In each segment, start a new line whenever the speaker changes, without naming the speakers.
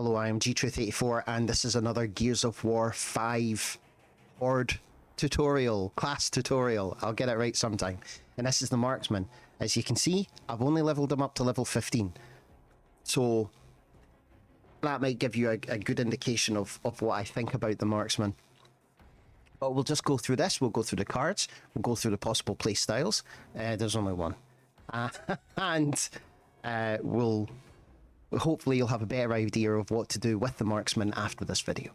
Hello, I am G-Truth84, and this is another Gears of War 5 Horde tutorial, class tutorial. I'll get it right sometime. And this is the marksman. As you can see, I've only leveled him up to level 15. So that might give you a good indication of what I think about the marksman. But we'll just go through this. We'll go through the cards. We'll go through the possible play styles. There's only one. And we'll... hopefully you'll have a better idea of what to do with the marksman after this video.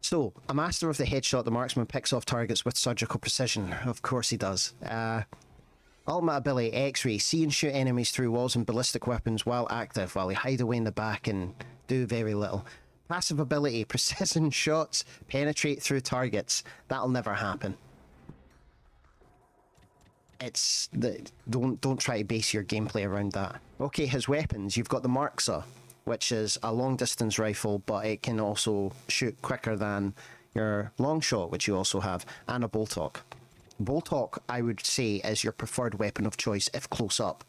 So, a master of the headshot, the marksman picks off targets with surgical precision. Of course he does. Ultimate ability, X-ray, see and shoot enemies through walls and ballistic weapons while active, while they hide away in the back and do very little. Passive ability, precision shots, penetrate through targets. That'll never happen. Don't try to base your gameplay around that. Okay, his weapons. You've got the marksman, which is a long distance rifle, but it can also shoot quicker than your long shot, which you also have, and a bolt-hawk. Bolt-hawk, I would say, is your preferred weapon of choice if close up.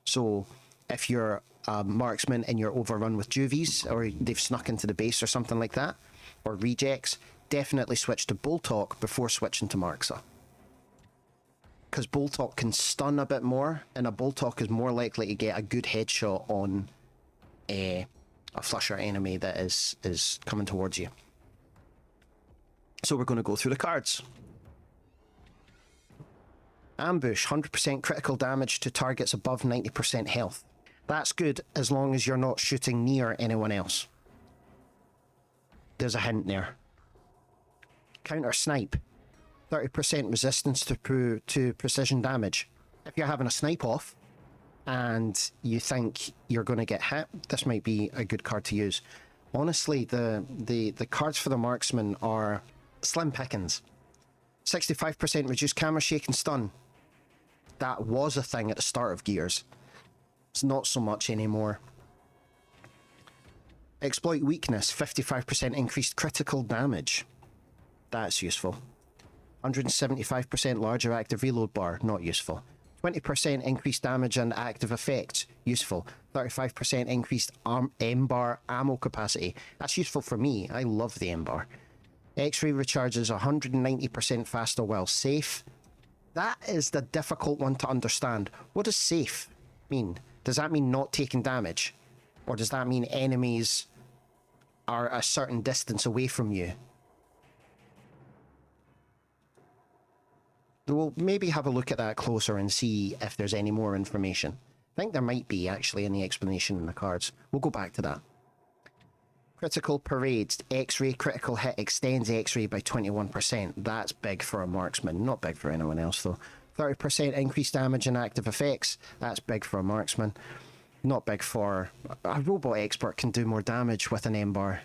So if you're a marksman and you're overrun with juvies, or they've snuck into the base or something like that, or rejects, definitely switch to bolt-hawk before switching to marksman. Because bolt-hawk can stun a bit more, and a bolt-hawk is more likely to get a good headshot on a flusher enemy that is coming towards you. So we're going to go through the cards. Ambush, 100% critical damage to targets above 90% health. That's good as long as you're not shooting near anyone else. There's a hint there. Counter snipe. 30% resistance to precision damage. If you're having a snipe off and you think you're going to get hit, this might be a good card to use. Honestly, the cards for the marksman are slim pickings. 65% reduced camera shake and stun. That was a thing at the start of Gears. It's not so much anymore. Exploit weakness, 55% increased critical damage. That's useful. 175% larger active reload bar, not useful. 20% increased damage and active effects, useful. 35% increased M-bar ammo capacity. That's useful for me. I love the M-bar. X-ray recharges 190% faster while safe. That is the difficult one to understand. What does safe mean? Does that mean not taking damage? Or does that mean enemies are a certain distance away from you? We'll maybe have a look at that closer and see if there's any more information. I think there might be, actually, in the explanation in the cards. We'll go back to that. Critical parades. X-ray critical hit extends X-ray by 21%. That's big for a marksman. Not big for anyone else, though. 30% increased damage and active effects. That's big for a marksman. Not big for... A robot expert can do more damage with an M-bar.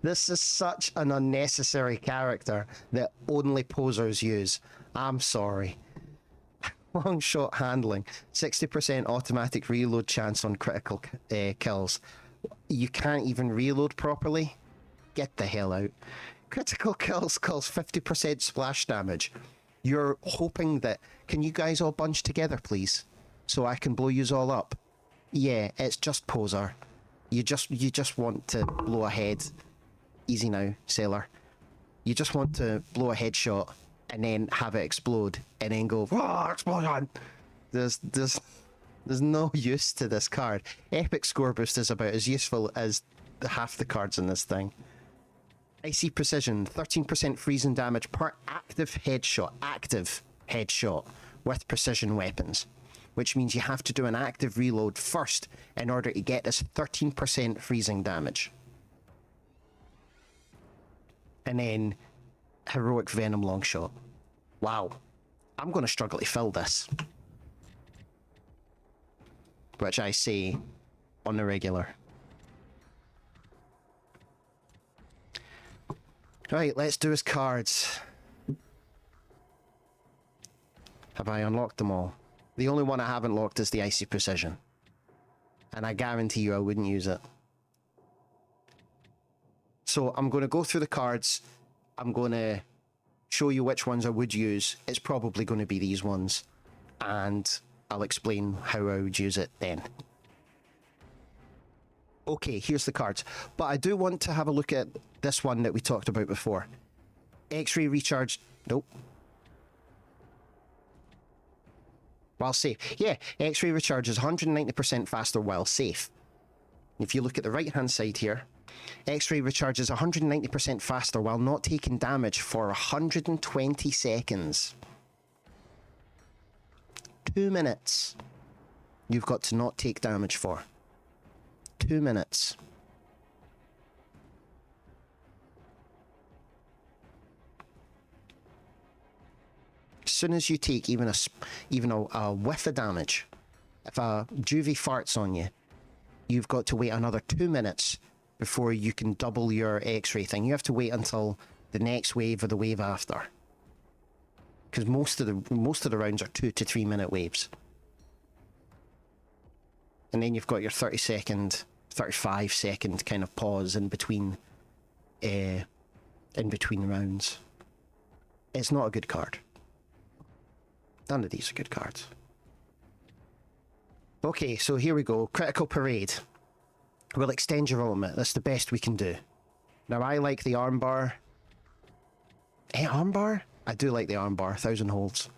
This is such an unnecessary character that only posers use. I'm sorry. Long shot handling. 60% automatic reload chance on critical kills. You can't even reload properly? Get the hell out. Critical kills cause 50% splash damage. You're hoping that... Can you guys all bunch together, please? So I can blow yous all up? Yeah, it's just poser. You just want to blow a head. Easy now, sailor. You just want to blow a headshot and then have it explode and then go, "Whoa, explosion!" There's no use to this card. Epic score boost is about as useful as half the cards in this thing. Icy precision, 13% freezing damage per active headshot with precision weapons. Which means you have to do an active reload first in order to get this 13% freezing damage. And then heroic venom long shot. Wow. I'm going to struggle to fill this. Which I say on the regular. Right, let's do his cards. Have I unlocked them all? The only one I haven't locked is the Icy Precision. And I guarantee you I wouldn't use it. So I'm going to go through the cards. I'm going to show you which ones I would use. It's probably going to be these ones. And I'll explain how I would use it then. Okay, here's the cards. But I do want to have a look at this one that we talked about before. X-ray recharge. Nope. While safe. Yeah, X-ray recharge is 190% faster while safe. If you look at the right-hand side here, X-ray recharge is 190% faster while not taking damage for 120 seconds. 2 minutes. You've got to not take damage for. 2 minutes. As soon as you take even a whiff of damage, if a juvie farts on you, you've got to wait another 2 minutes before you can double your X-ray thing. You have to wait until the next wave or the wave after, because most of the rounds are 2 to 3 minute waves. And then you've got your 35 second kind of pause in between rounds. It's not a good card. None of these are good cards. Okay, so here we go. Critical Parade. We'll extend your ultimate. That's the best we can do. Now, I like the armbar. Armbar? I do like the armbar. 1,000 holds.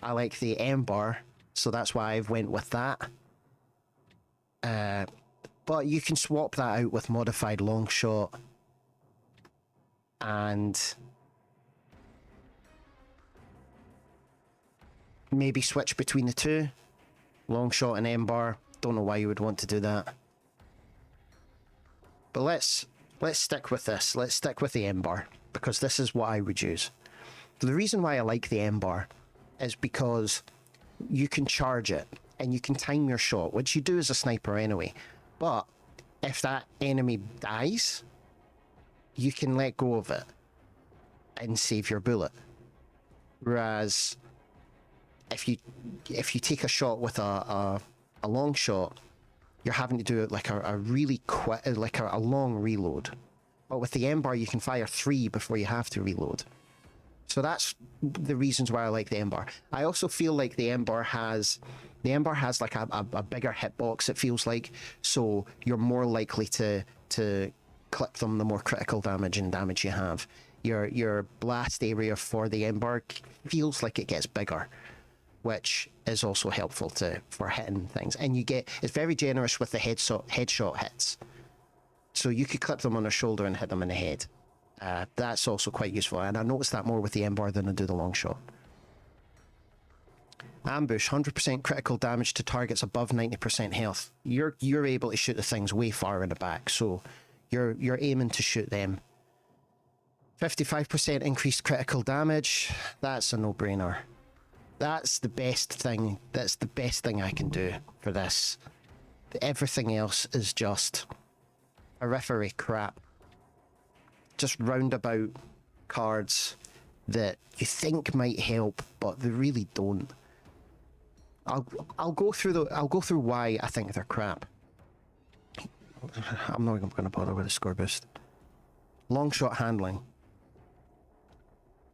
I like the M bar, so that's why I've went with that. But you can swap that out with modified long shot. And maybe switch between the two. Long shot and M bar. Don't know why you would want to do that. But let's stick with this. Let's stick with the M bar, because this is what I would use. The reason why I like the M bar is because you can charge it and you can time your shot, which you do as a sniper anyway. But if that enemy dies, you can let go of it and save your bullet. Whereas if you take a shot with a long shot, you're having to do it like a really quick, like a long reload. But with the M bar, you can fire 3 before you have to reload. So that's the reasons why I like the M bar. I also feel like the M bar has like a bigger hitbox, it feels like, so you're more likely to clip them the more critical damage and damage you have. Your blast area for the M bar feels like it gets bigger, which is also helpful for hitting things. And it's very generous with the headshot hits. So you could clip them on their shoulder and hit them in the head. That's also quite useful, and I notice that more with the M bar than I do the long shot. Ambush, 100% critical damage to targets above 90% health. You're able to shoot the things way far in the back, so you're aiming to shoot them. 55% increased critical damage. That's a no-brainer. That's the best thing. That's the best thing I can do for this. Everything else is just periphery crap. Just roundabout cards that you think might help, but they really don't. I'll go through why I think they're crap. I'm not even going to bother with a score boost. Long shot handling.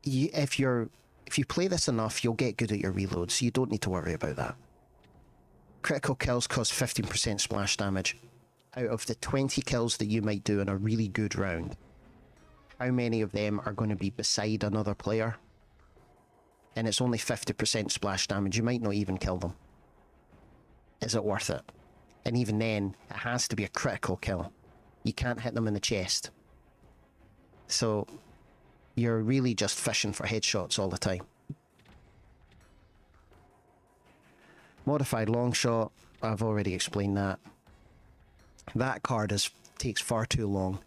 If you play this enough, you'll get good at your reloads, so you don't need to worry about that. Critical kills cause 15% splash damage. Out of the 20 kills that you might do in a really good round, how many of them are going to be beside another player? And it's only 50% splash damage. You might not even kill them. Is it worth it? And even then, it has to be a critical kill. You can't hit them in the chest. So you're really just fishing for headshots all the time. Modified long shot, I've already explained that. That card takes far too long.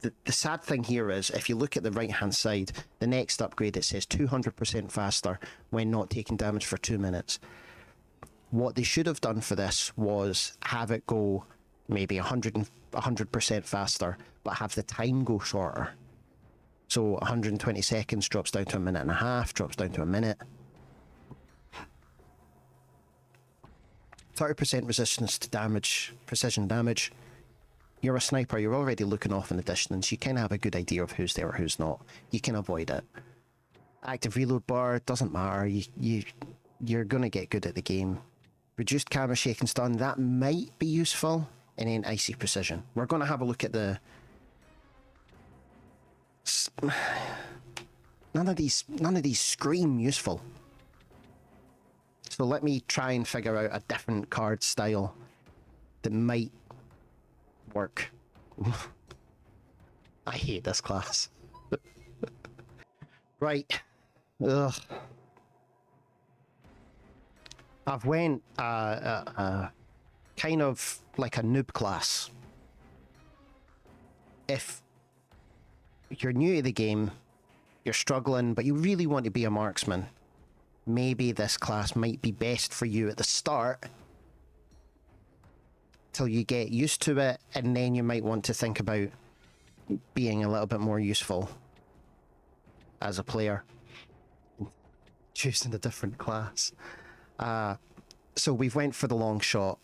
The sad thing here is, if you look at the right hand side, the next upgrade, it says 200% faster when not taking damage for 2 minutes. What they should have done for this was have it go maybe 100% faster, but have the time go shorter. So 120 seconds drops down to a minute and a half, drops down to a minute. 30% resistance to damage, precision damage. You're a sniper, you're already looking off in the distance, you kind of have a good idea of who's there or who's not. You can avoid it. Active reload bar, doesn't matter, you're going to get good at the game. Reduced camera shake and stun, that might be useful. And then icy precision. We're going to have a look at the... None of these scream useful. So let me try and figure out a different card style that might work. I hate this class. Right. Ugh. I've went kind of like a noob class. If you're new to the game, you're struggling, but you really want to be a marksman, maybe this class might be best for you at the start till you get used to it, and then you might want to think about being a little bit more useful as a player, choosing a different class. So we've went for the long shot.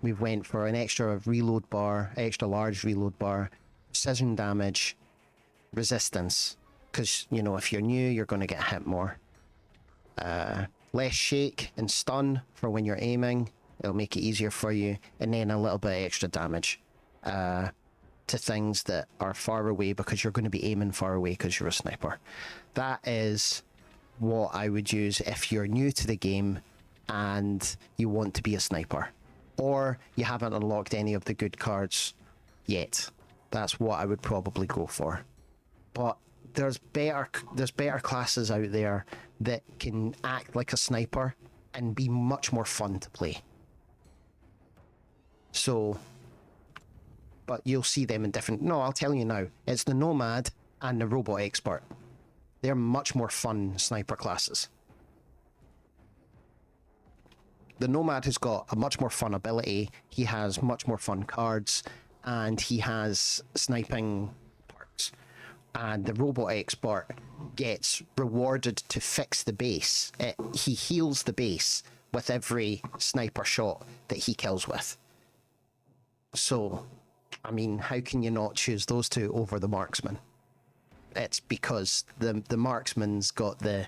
We've went for an extra reload bar, extra large reload bar, precision damage, resistance, because, you know, if you're new, you're going to get hit more. Less shake and stun for when you're aiming. It'll make it easier for you. And then a little bit of extra damage to things that are far away, because you're going to be aiming far away because you're a sniper. That is what I would use if you're new to the game and you want to be a sniper, or you haven't unlocked any of the good cards yet. That's what I would probably go for. But there's better classes out there that can act like a sniper and be much more fun to play. So, but you'll see them in different... No, I'll tell you now. It's the Nomad and the Robot Expert. They're much more fun sniper classes. The Nomad has got a much more fun ability. He has much more fun cards, and he has sniping perks. And the Robot Expert gets rewarded to fix the base. He heals the base with every sniper shot that he kills with. So, I mean, how can you not choose those two over the Marksman? It's because the Marksman's got the...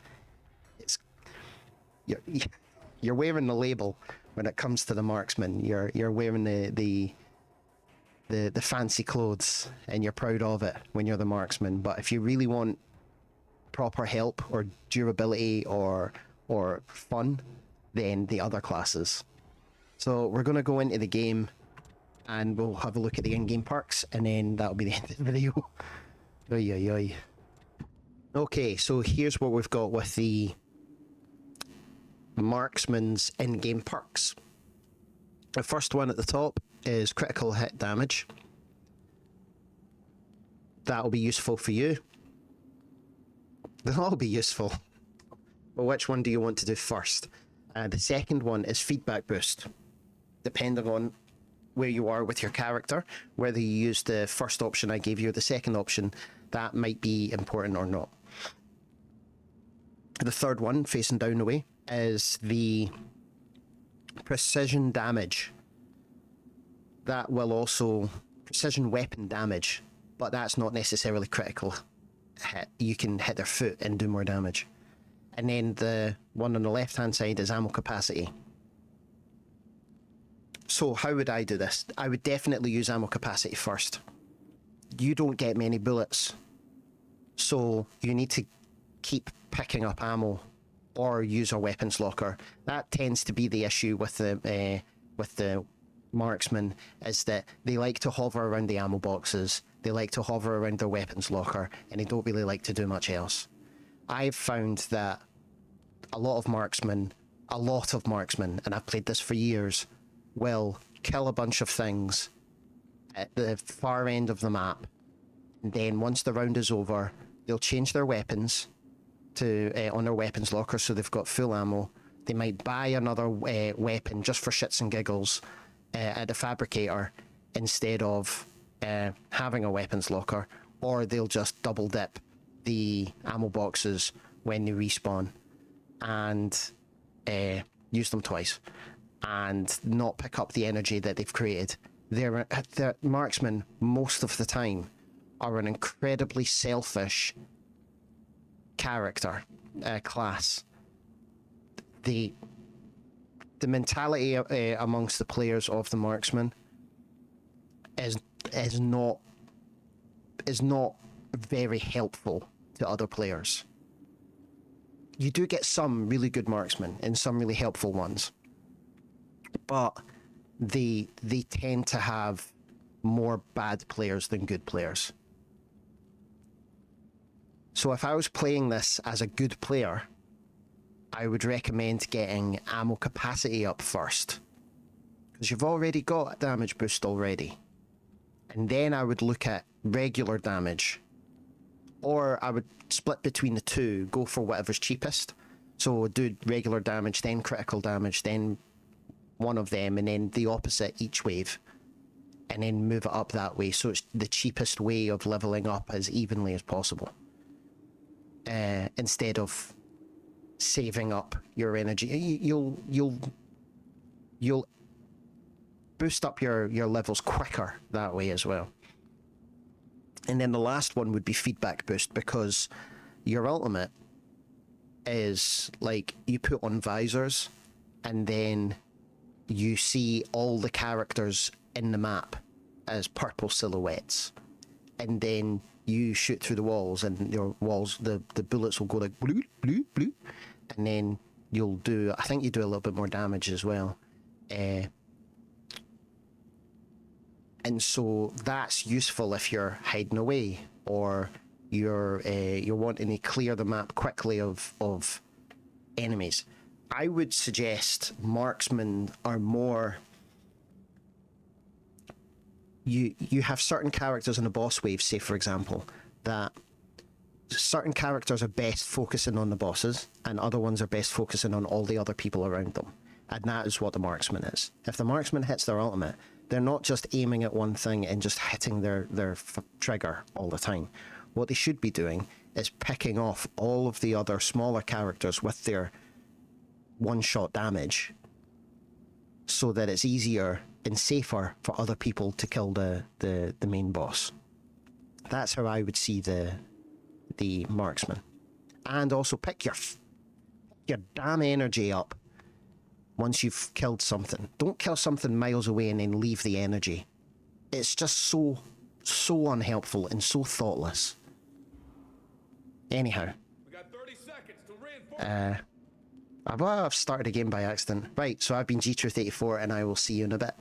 You're wearing the label when it comes to the Marksman. You're wearing the fancy clothes, and you're proud of it when you're the Marksman. But if you really want proper help or durability or fun, then the other classes. So we're going to go into the game and we'll have a look at the in-game perks, and then that'll be the end of the video. Oy, oy, oy. Okay, so here's what we've got with the Marksman's in-game perks. The first one at the top is critical hit damage. That'll be useful for you. They'll all be useful. But which one do you want to do first? The second one is feedback boost. Depending on where you are with your character, whether you use the first option I gave you or the second option, that might be important or not. The third one, facing down the way, is the precision damage. That will also... precision weapon damage, but that's not necessarily critical hit. You can hit their foot and do more damage. And then the one on the left-hand side is ammo capacity. So how would I do this? I would definitely use ammo capacity first. You don't get many bullets, so you need to keep picking up ammo or use a weapons locker. That tends to be the issue with the Marksman, is that they like to hover around the ammo boxes, they like to hover around their weapons locker, and they don't really like to do much else. I've found that a lot of marksmen, and I've played this for years, will kill a bunch of things at the far end of the map, and then once the round is over, they'll change their weapons to on their weapons locker, so they've got full ammo. They might buy another weapon just for shits and giggles at the fabricator instead of having a weapons locker, or they'll just double dip the ammo boxes when they respawn and use them twice and not pick up the energy that they've created. Their marksmen, most of the time, are an incredibly selfish character, class. the mentality amongst the players of the marksman is not very helpful to other players. You do get some really good marksmen and some really helpful ones, but they tend to have more bad players than good players. So if I was playing this as a good player, I would recommend getting ammo capacity up first, because you've already got a damage boost already. And then I would look at regular damage, or I would split between the two, go for whatever's cheapest. So do regular damage, then critical damage, then one of them, and then the opposite each wave, and then move it up that way. So it's the cheapest way of leveling up as evenly as possible, instead of saving up your energy. You'll boost up your levels quicker that way as well. And then the last one would be feedback boost, because your ultimate is like you put on visors and then you see all the characters in the map as purple silhouettes, and then you shoot through the walls, and your walls, the bullets will go like blue, blue, blue, and then you'll do, I think you do a little bit more damage as well. And so that's useful if you're hiding away, or you're wanting to clear the map quickly of enemies. I would suggest marksmen are more... You have certain characters in a boss wave, say for example, that certain characters are best focusing on the bosses, and other ones are best focusing on all the other people around them. And that is what the marksman is. If the marksman hits their ultimate, they're not just aiming at one thing and just hitting their trigger all the time. What they should be doing is picking off all of the other smaller characters with their one-shot damage, so that it's easier and safer for other people to kill the main boss. That's how I would see the marksman. And also pick your damn energy up once you've killed something. Don't kill something miles away and then leave the energy. It's just so unhelpful and so thoughtless. Anyhow.
We got 30 seconds to reinforce.
I've started a game by accident. Right, so I've been GTruth84, and I will see you in a bit.